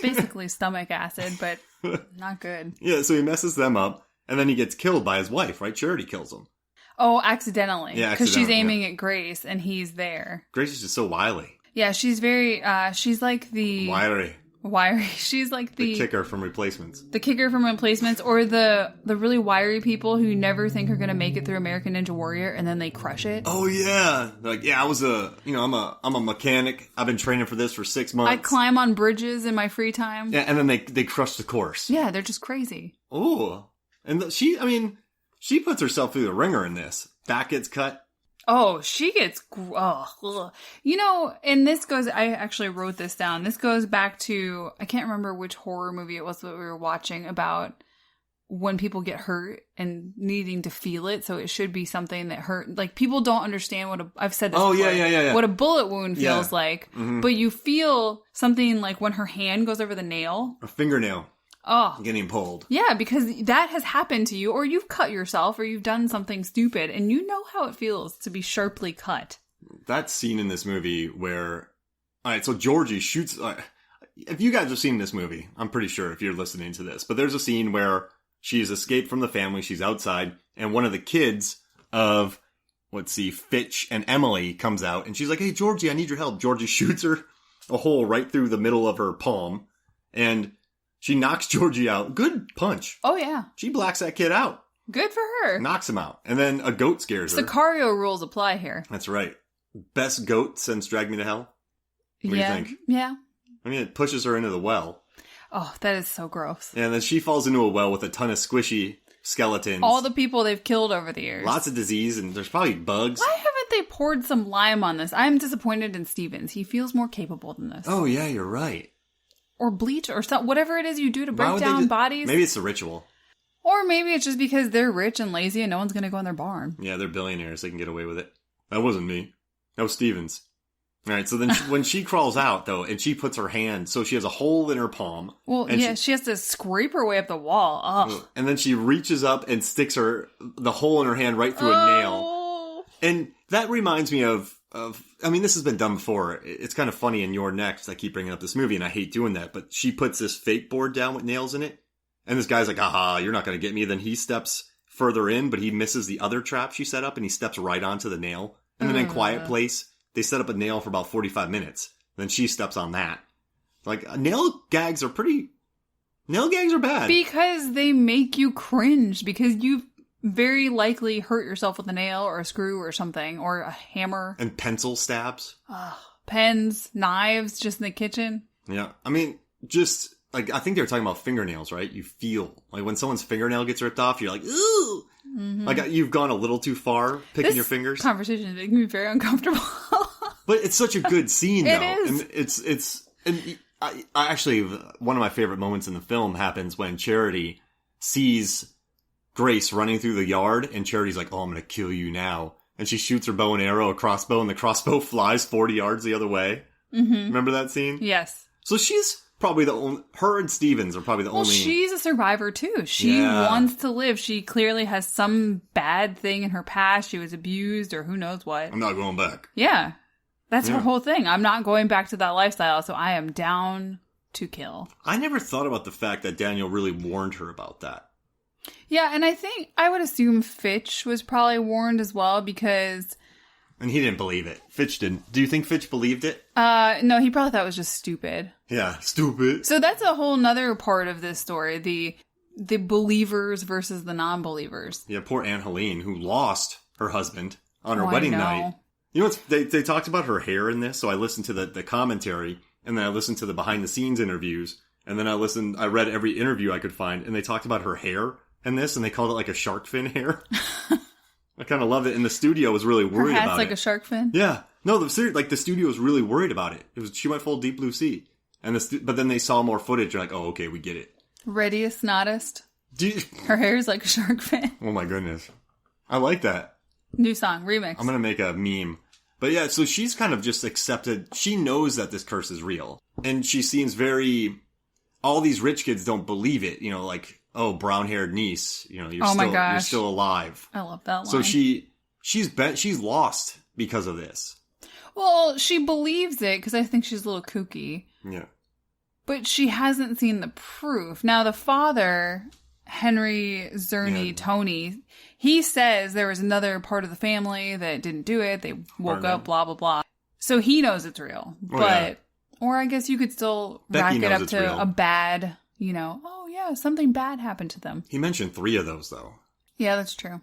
It's basically stomach acid, but not good. Yeah, so he messes them up, and then he gets killed by his wife, right? Charity kills him. Oh, accidentally. Yeah, because she's aiming at Grace, and he's there. Grace is just so wily. Yeah, she's very, she's like the... Wiry. She's like the kicker from Replacements. The kicker from Replacements, or the really wiry people who never think are going to make it through American Ninja Warrior, and then they crush it. Oh yeah, like I was I'm a mechanic. I've been training for this for 6 months. I climb on bridges in my free time. Yeah, and then they crush the course. Yeah, they're just crazy. Oh, and she puts herself through the ringer in this. Back gets cut. Oh, she gets... and this goes... I actually wrote this down. This goes back to... I can't remember which horror movie it was that we were watching about when people get hurt and needing to feel it. So it should be something that hurt. Like, people don't understand what I've said this before. Yeah. What a bullet wound feels like. Mm-hmm. But you feel something like when her hand goes over the nail. A fingernail. Oh. Getting pulled. Yeah, because that has happened to you, or you've cut yourself, or you've done something stupid, and you know how it feels to be sharply cut. That scene in this movie where... Alright, so Georgie shoots... if you guys have seen this movie, I'm pretty sure if you're listening to this, but there's a scene where she's escaped from the family, she's outside, and one of the kids of, Fitch and Emily comes out, and she's like, hey, Georgie, I need your help. Georgie shoots her a hole right through the middle of her palm, and... she knocks Georgie out. Good punch. Oh, yeah. She blacks that kid out. Good for her. Knocks him out. And then a goat scares her. Sicario rules apply here. That's right. Best goat since Drag Me to Hell? What do you think? Yeah. I mean, it pushes her into the well. Oh, that is so gross. And then she falls into a well with a ton of squishy skeletons. All the people they've killed over the years. Lots of disease, and there's probably bugs. Why haven't they poured some lime on this? I'm disappointed in Stevens. He feels more capable than this. Oh, yeah, you're right. Or bleach, or whatever it is you do to break down bodies. Maybe it's a ritual. Or maybe it's just because they're rich and lazy and no one's going to go in their barn. Yeah, they're billionaires. They can get away with it. That wasn't me. That was Stevens. All right, so then when she crawls out, though, and she puts her hand, so she has a hole in her palm. Well, yeah, she has to scrape her way up the wall. Ugh. And then she reaches up and sticks the hole in her hand right through a nail. And that reminds me of, this has been done before. It's kind of funny in You're Next. I keep bringing up this movie, and I hate doing that. But she puts this fake board down with nails in it. And this guy's like, aha, you're not going to get me. Then he steps further in, but he misses the other trap she set up, and he steps right onto the nail. And then in Quiet Place, they set up a nail for about 45 minutes. Then she steps on that. Like, nail gags are bad. Because they make you cringe. Because you've very likely hurt yourself with a nail or a screw or something, or a hammer. And pencil stabs. Pens, knives, just in the kitchen. Yeah. I mean, just, like, I think they were talking about fingernails, right? You feel, like, when someone's fingernail gets ripped off, you're like, ooh! Mm-hmm. Like, you've gone a little too far picking your fingers. This conversation is making me very uncomfortable. But it's such a good scene, though. It is. And I actually, one of my favorite moments in the film happens when Charity sees Grace running through the yard, and Charity's like, oh, I'm going to kill you now. And she shoots her bow and arrow, a crossbow, and the crossbow flies 40 yards the other way. Mm-hmm. Remember that scene? Yes. So she's probably the only... Her and Stevens are probably the only... Well, she's a survivor, too. She wants to live. She clearly has some bad thing in her past. She was abused, or who knows what. I'm not going back. Yeah. That's her whole thing. I'm not going back to that lifestyle, so I am down to kill. I never thought about the fact that Daniel really warned her about that. Yeah, and I would assume Fitch was probably warned as well, because... And he didn't believe it. Fitch didn't. Do you think Fitch believed it? No, he probably thought it was just stupid. Yeah, stupid. So that's a whole nother part of this story, the believers versus the non-believers. Yeah, poor Aunt Helene, who lost her husband on her wedding night. You know, they talked about her hair in this, so I listened to the commentary, and then I listened to the behind-the-scenes interviews, and then I read every interview I could find, and they talked about her hair in this, and they called it like a shark fin hair. I kind of loved it, and the studio was really worried about it. Her hat's like a shark fin? Yeah. No, the studio was really worried about it. She went full Deep Blue Sea. But then they saw more footage, and like, oh, okay, we get it. Readiest, noddest. Her hair's like a shark fin. Oh my goodness. I like that. New song, remix. I'm going to make a meme. But yeah, so she's kind of just accepted. She knows that this curse is real. And she seems all these rich kids don't believe it. You know, like, oh, brown-haired niece, you know, you're still alive. I love that line. So she's lost because of this. Well, she believes it because I think she's a little kooky. Yeah. But she hasn't seen the proof. Now, the father, Henry Zerny Tony, he says there was another part of the family that didn't do it. They woke up, blah, blah, blah. So he knows it's real. Or I guess you could still rack it up to a bad, oh yeah, something bad happened to them. He mentioned 3 of those, though. Yeah, that's true.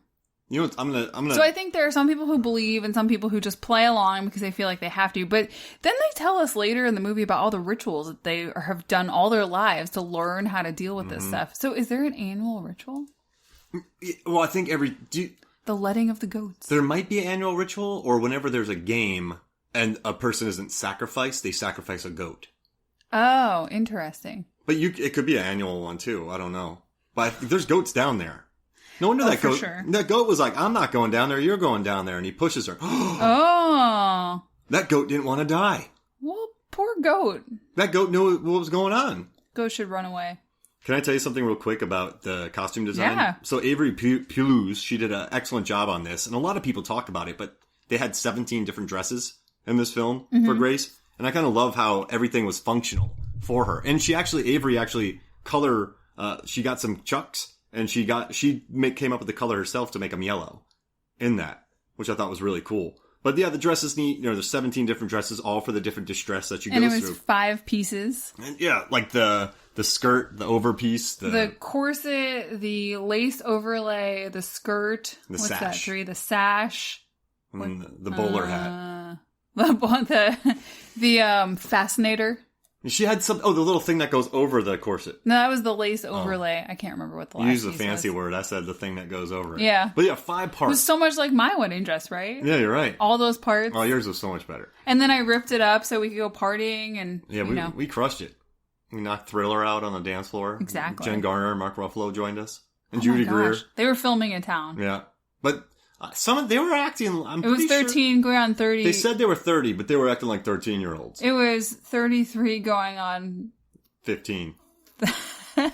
You know, I'm gonna. So I think there are some people who believe and some people who just play along because they feel like they have to. But then they tell us later in the movie about all the rituals that they have done all their lives to learn how to deal with this stuff. So is there an annual ritual? Well, I think the letting of the goats. There might be an annual ritual, or whenever there's a game and a person isn't sacrificed, they sacrifice a goat. Oh, interesting. But it could be an annual one too. I don't know. But there's goats down there. No wonder that goat. Sure. That goat was like, "I'm not going down there. You're going down there," and he pushes her. Oh, that goat didn't want to die. Well, poor goat. That goat knew what was going on. Goat should run away. Can I tell you something real quick about the costume design? Yeah. So Avery Pulous, she did an excellent job on this, and a lot of people talk about it, but they had 17 different dresses in this film for Grace, and I kind of love how everything was functional for her. And Avery actually she got some chucks. And she came up with the color herself to make them yellow in that, which I thought was really cool. But yeah, the dress is neat. There's 17 different dresses, all for the different distress that you go through. And it was 5 pieces. And yeah, like the skirt, the overpiece, the corset, the lace overlay, the skirt. What's sash. That, 3? The sash. And then the bowler hat. The fascinator. She had the little thing that goes over the corset. No, that was the lace overlay. I can't remember what the last You used piece a fancy was. word. I said the thing that goes over it. Yeah. But yeah, 5 parts. It was so much like my wedding dress, right? Yeah, you're right. All those parts. Oh, yours was so much better. And then I ripped it up so we could go partying and, we crushed it. We knocked Thriller out on the dance floor. Exactly. Jen Garner and Mark Ruffalo joined us. And Judy Greer. They were filming in town. Yeah. But they were acting, it was 13 going on 30. They said they were 30, but they were acting like 13-year-olds. It was 33 going on 15.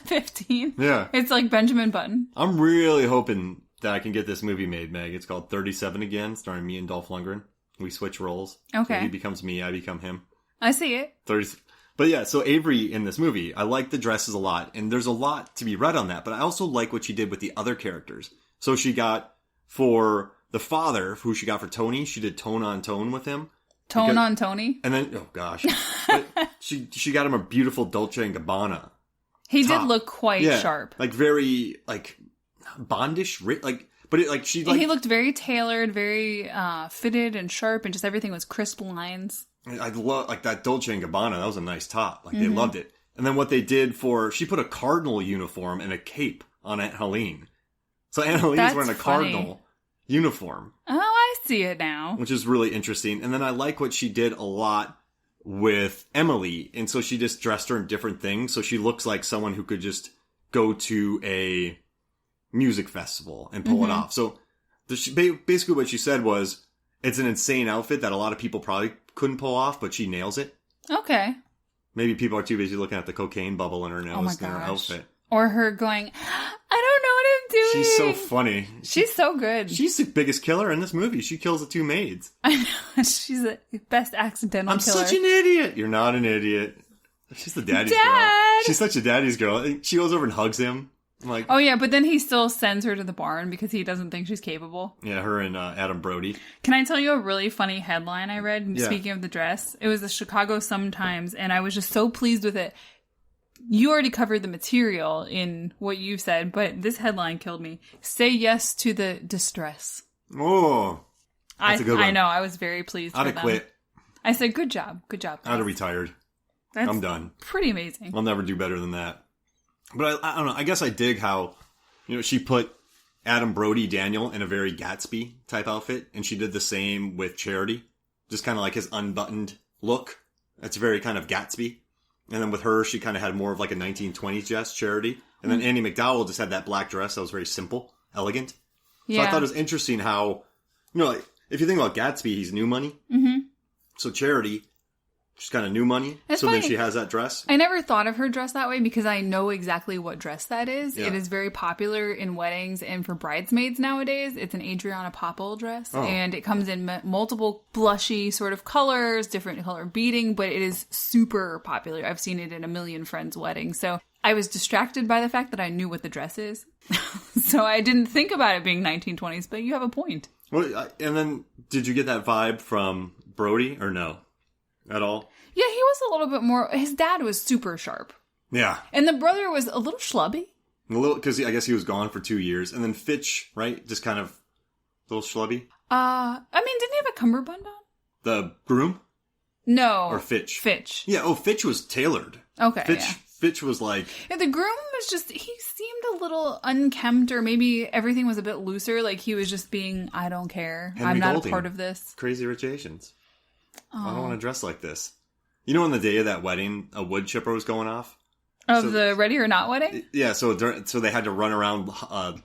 15? Yeah. It's like Benjamin Button. I'm really hoping that I can get this movie made, Meg. It's called 37 Again, starring me and Dolph Lundgren. We switch roles. Okay. So he becomes me, I become him. I see it. 30. But yeah, so Avery in this movie, I like the dresses a lot, and there's a lot to be read on that, but I also like what she did with the other characters. So she got, for the father, who she got for Tony, she did tone on tone with him. On Tony? And then, oh gosh. But she got him a beautiful Dolce & Gabbana. He top. Did look quite sharp. Like very, like, bondish, but it, like, she, like... He looked very tailored, very fitted and sharp, and just everything was crisp lines. I love, like, that Dolce & Gabbana, that was a nice top. Like, they loved it. And then what they did she put a cardinal uniform and a cape on Aunt Helene. So Aunt Helene's wearing a cardinal uniform. Oh, I see it now. Which is really interesting. And then I like what she did a lot with Emily. And so she just dressed her in different things. So she looks like someone who could just go to a music festival and pull it off. So basically what she said was, it's an insane outfit that a lot of people probably couldn't pull off, but she nails it. Okay. Maybe people are too busy looking at the cocaine bubble in her nose in her outfit. Or her going, I don't know what I'm doing. She's so funny. She's so good. She's the biggest killer in this movie. She kills the 2 maids. I know. She's the best accidental killer. I'm such an idiot. You're not an idiot. She's the daddy's girl. She's such a daddy's girl. She goes over and hugs him. I'm like, oh yeah, but then he still sends her to the barn because he doesn't think she's capable. Yeah, her and Adam Brody. Can I tell you a really funny headline I read? Speaking of the dress, it was the Chicago Sun-Times, and I was just so pleased with it. You already covered the material in what you said, but this headline killed me. Say yes to the distress. Oh, that's a good one. I know. I was very pleased I'd with have them. quit. I said, good job. Good job. I'd have retired. I'm done. Pretty amazing. I'll never do better than that. But I don't know. I guess I dig how, she put Adam Brody Daniel in a very Gatsby type outfit, and she did the same with Charity. Just kind of like his unbuttoned look. That's very kind of Gatsby. And then with her, she kind of had more of like a 1920s dress, Charity. And then Andy McDowell just had that black dress that was very simple, elegant. So I thought it was interesting how, like, if you think about Gatsby, he's new money. Mm-hmm. So Charity, She's kind of new money. It's so funny. then she has that dress. I never thought of her dress that way because I know exactly what dress that is. Yeah. It is very popular in weddings and for bridesmaids nowadays. It's an Adriana Popple dress. And it comes in multiple blushy sort of colors, different color beading, but it is super popular. I've seen it in a million friends' weddings. So I was distracted by the fact that I knew what the dress is. So I didn't think about it being 1920s, but you have a point. Well, and then did you get that vibe from Brody or no? At all? Yeah, he was a little bit more... His dad was super sharp. Yeah. And the brother was a little schlubby. A little, because I guess he was gone for 2 years. And then Fitch, right? Just kind of a little schlubby. I mean, didn't he have a cummerbund on? The groom? No. Or Fitch? Fitch. Yeah, Fitch was tailored. Okay, Fitch was like... Yeah, the groom was just... He seemed a little unkempt, or maybe everything was a bit looser. Like, he was just being, I don't care. Henry I'm not Golding. a part of this. Crazy Rich Asians. I don't want to dress like this. You know, on the day of that wedding, a wood chipper was going off? Of the Ready or Not wedding? Yeah, so they had to run around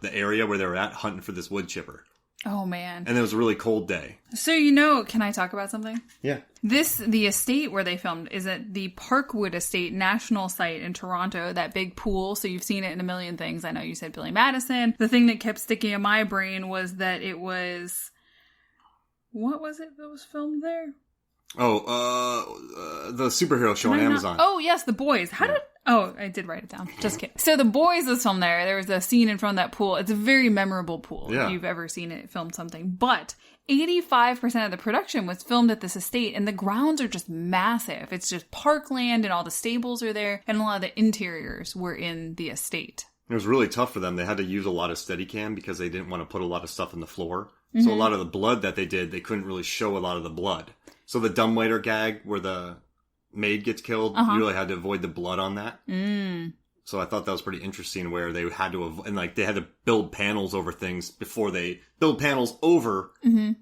the area where they were at hunting for this wood chipper. Oh, man. And it was a really cold day. So, you know, can I talk about something? Yeah. The estate where they filmed is at the Parkwood Estate National Site in Toronto, that big pool. So you've seen it in a million things. I know you said Billy Madison. The thing that kept sticking in my brain was that it was... What was it that was filmed there? Oh, the superhero show on Amazon. Oh, yes, The Boys. Oh, I did write it down. Just kidding. So The Boys was filmed there. There was a scene in front of that pool. It's a very memorable pool if you've ever seen it filmed something. But 85% of the production was filmed at this estate, and the grounds are just massive. It's just parkland, and all the stables are there, and a lot of the interiors were in the estate. It was really tough for them. They had to use a lot of Steadicam because they didn't want to put a lot of stuff on the floor. Mm-hmm. So a lot of the blood that they did, they couldn't really show a lot of the blood. So the dumbwaiter gag where the maid gets killed, you really had to avoid the blood on that. Mm. So I thought that was pretty interesting where they had to avoid, and like they had to build panels over things before they build panels over the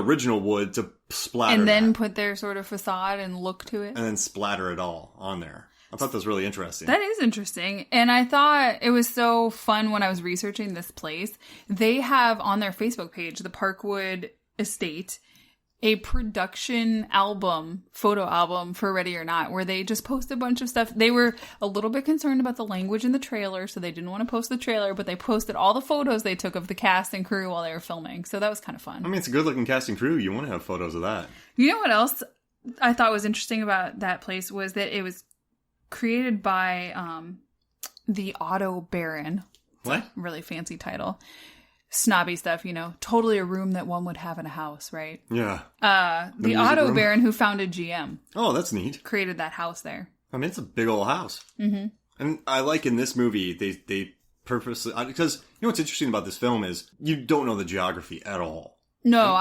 original wood to splatter and then put their sort of facade and look to it. And then splatter it all on there. I thought that was really interesting. That is interesting. And I thought it was so fun when I was researching this place. They have on their Facebook page, the Parkwood Estate, a production album, photo album for Ready or Not, where they just post a bunch of stuff. They were a little bit concerned about the language in the trailer, so they didn't want to post the trailer, but they posted all the photos they took of the cast and crew while they were filming. So that was kind of fun. I mean, it's a good-looking cast and crew. You want to have photos of that. You know what else I thought was interesting about that place was that it was created by the Otto Baron. What? Really fancy title. Snobby stuff, you know. Totally a room that one would have in a house, right? Yeah. The Otto Baron who founded GM. Oh, that's neat. Created that house there. I mean, it's a big old house. Mm-hmm. And I like in this movie, they purposely... Because, you know what's interesting about this film is you don't know the geography at all. No,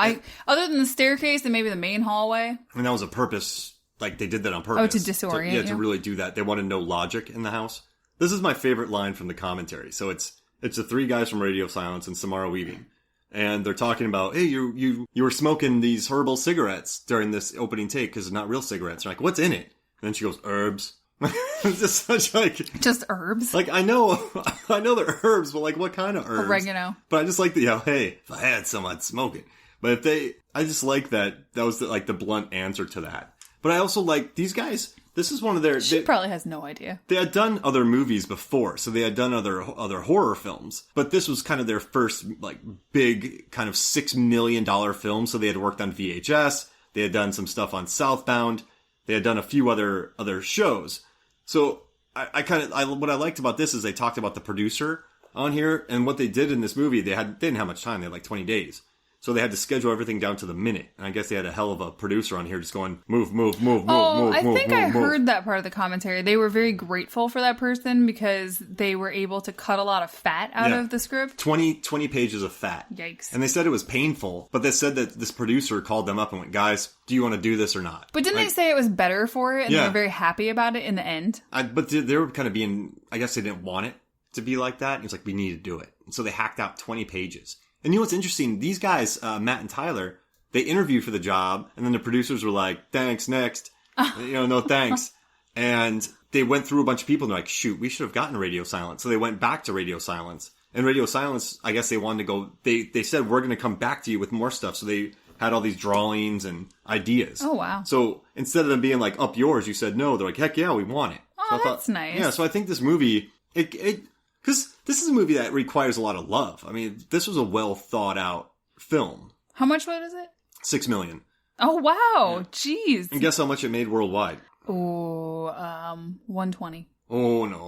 other than the staircase and maybe the main hallway. And that was a purpose... Like, they did that on purpose. Oh, to disorient you? Yeah, to really do that. They want to know logic in the house. This is my favorite line from the commentary. So it's the three guys from Radio Silence and Samara Weaving. And they're talking about, hey, you were smoking these herbal cigarettes during this opening take because they're not real cigarettes. They're like, what's in it? And then she goes, herbs. It's just such like... Just herbs? Like, I know they're herbs, but like, what kind of herbs? Oregano. But I just like hey, if I had some, I'd smoke it. But I just like that was the blunt answer to that. But I also like these guys. This is one of their... She probably has no idea. They had done other movies before, so they had done other horror films. But this was kind of their first, like, big kind of $6 million film. So they had worked on VHS. They had done some stuff on Southbound. They had done a few other shows. So what I liked about this is they talked about the producer on here. And what they did in this movie, they didn't have much time. They had like 20 days. So they had to schedule everything down to the minute. And I guess they had a hell of a producer on here just going, move. I think I heard that part of the commentary. They were very grateful for that person because they were able to cut a lot of fat out of the script. 20 pages of fat. Yikes. And they said it was painful, but they said that this producer called them up and went, guys, do you want to do this or not? But didn't they say it was better for it and they were very happy about it in the end? But they were kind of being, I guess they didn't want it to be like that. And it's like, we need to do it. And so they hacked out 20 pages. And you know what's interesting? These guys, Matt and Tyler, they interviewed for the job, and then the producers were like, thanks, next. No thanks. And they went through a bunch of people, and they're like, shoot, we should have gotten Radio Silence. So they went back to Radio Silence. And Radio Silence, I guess they wanted to go, they said, we're going to come back to you with more stuff. So they had all these drawings and ideas. Oh, wow. So instead of them being like, up yours, you said no. They're like, heck yeah, we want it. Oh, so that's nice. Yeah, so I think this movie, because this is a movie that requires a lot of love. I mean, this was a well thought out film. How much was it? $6 million. Oh, wow. Jeez. And guess how much it made worldwide? Oh, 120. Oh, no.